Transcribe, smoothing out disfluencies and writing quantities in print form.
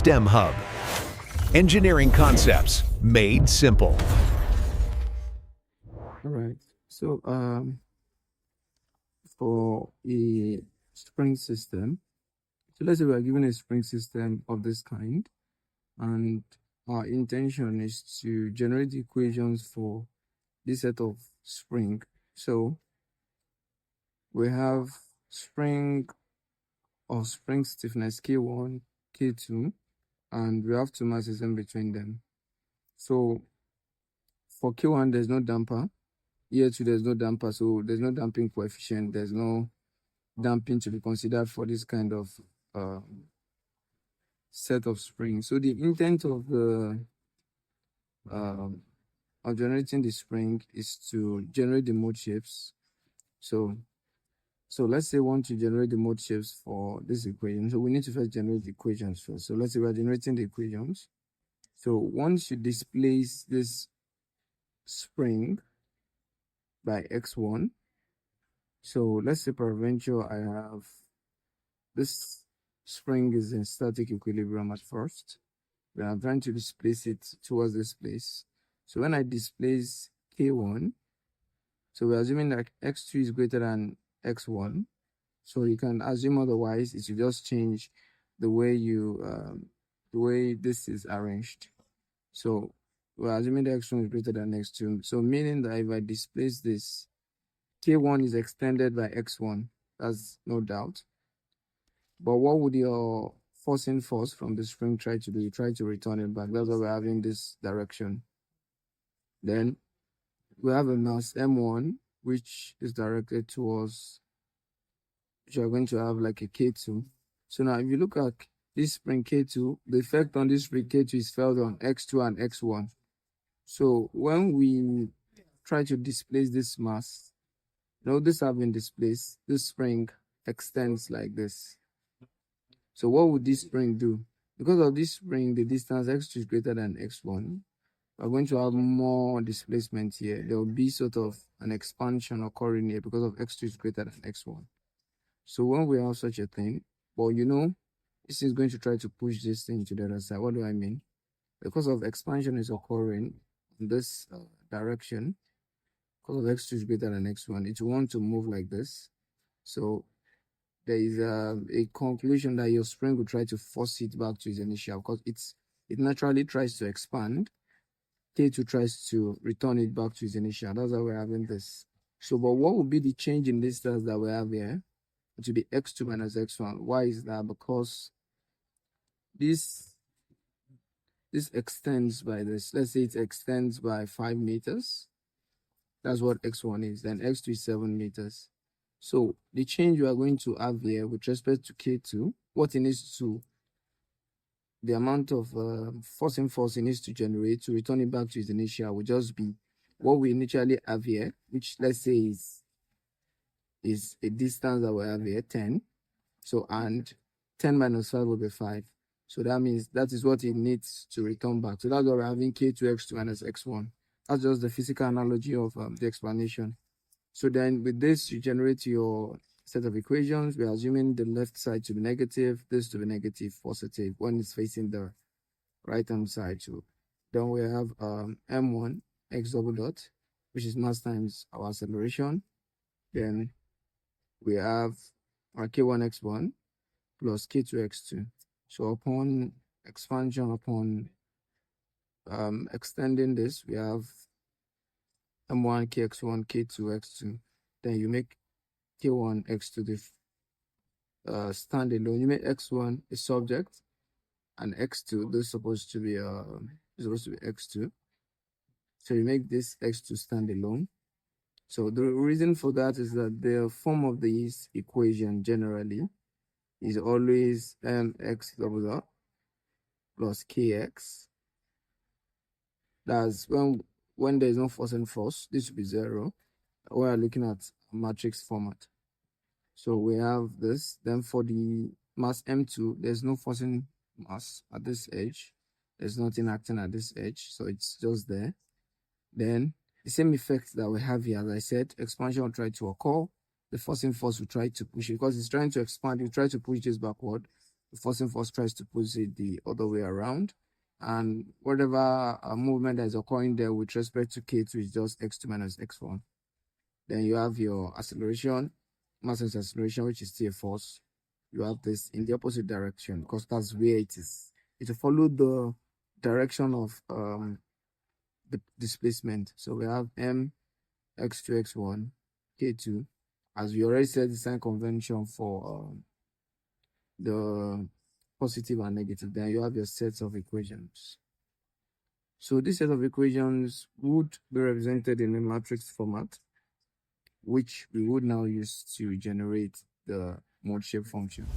STEM Hub. Engineering concepts made simple. All right. So, for a spring system, so let's say we are given a spring system of this kind, and our intention is to generate the equations for this set of spring. So we have spring or spring stiffness K1, K2, and we have two masses in between them. So for K1, there's no damper. Here too, there's no damper, so there's no damping coefficient. There's no damping to be considered for this kind of set of springs. So the intent of the of generating the spring is to generate the mode shapes. So let's say we want to generate the mode shapes for this equation. So we need to first generate the equations first. So let's say we're generating the equations. So once you displace this spring by x1, so let's say peradventure I have this spring is in static equilibrium at first, but I'm trying to displace it towards this place. So when I displace K1, so we're assuming that x2 is greater than x1. So you can assume otherwise. It will just change the way you the way this is arranged. So we're assuming that x1 is greater than x2. So meaning that if I displace this, K1 is extended by x1. That's no doubt. But what would your forcing force from the spring try to do? You try to return it back. That's why we're having this direction. Then we have a mass M1, which is directed towards, which are going to have like a K2. So now if you look at this spring K2, the effect on this spring K2 is felt on x2 and x1. So when we try to displace this mass, this have been displaced, this spring extends like this. So what would this spring do? Because of this spring, the distance x2 is greater than x1. We're going to have more displacement here. There will be sort of an expansion occurring here because of x2 is greater than x1. So when we have such a thing, well, this is going to try to push this thing to the other side. What do I mean? Because of expansion is occurring in this direction, because of x2 is greater than x1, it will want to move like this. So there is a conclusion that your spring will try to force it back to its initial, because it naturally tries to expand. K2 tries to return it back to its initial. That's why we're having this. So, but what would be the change in distance that we have here? It will be x2 minus x1. Why is that? Because this extends by this. Let's say it extends by 5 meters. That's what x1 is. Then x2 is 7 meters. So the change we are going to have here with respect to K2, what it needs to, the amount of forcing force it needs to generate to return it back to its initial will just be what we initially have here, which let's say is a distance that we have here, 10. So, and 10 minus 5 will be 5. So that means that is what it needs to return back. So that's why we're having K2 x2 minus x1. That's just the physical analogy of the explanation. So then with this, you generate your set of equations. We're assuming the left side to be negative, this to be negative, positive, when it's facing the right-hand side too. Then we have M1 x double dot, which is mass times our acceleration. Then we have our K1 x1 plus K2 x2. So upon expansion, upon extending this, we have M1 kx1 K2 x2. Then you make K1 x2 the standalone. You make x1 a subject and x2 this is supposed to be x2. So you make this x2 standalone. So the reason for that is that the form of this equation generally is always mx double dot plus kx. That's when there is no force and force, this will be 0. We are looking at matrix format. So we have this. Then for the mass M2, there's no forcing mass at this edge. There's nothing acting at this edge, so it's just there. Then the same effect that we have here, as I said, expansion will try to occur. The forcing force will try to push it because it's trying to expand. You try to push this backward. The forcing force tries to push it the other way around. And whatever movement that is occurring there with respect to K2 is just x2 minus x1. Then you have your acceleration, mass acceleration, which is still a force. You have this in the opposite direction because that's where it is. It will follow the direction of the displacement. So we have m x2 x1 k2, as we already said the sign convention for the positive and negative. Then you have your sets of equations. So this set of equations would be represented in a matrix format, which we would now use to generate the mode shape function.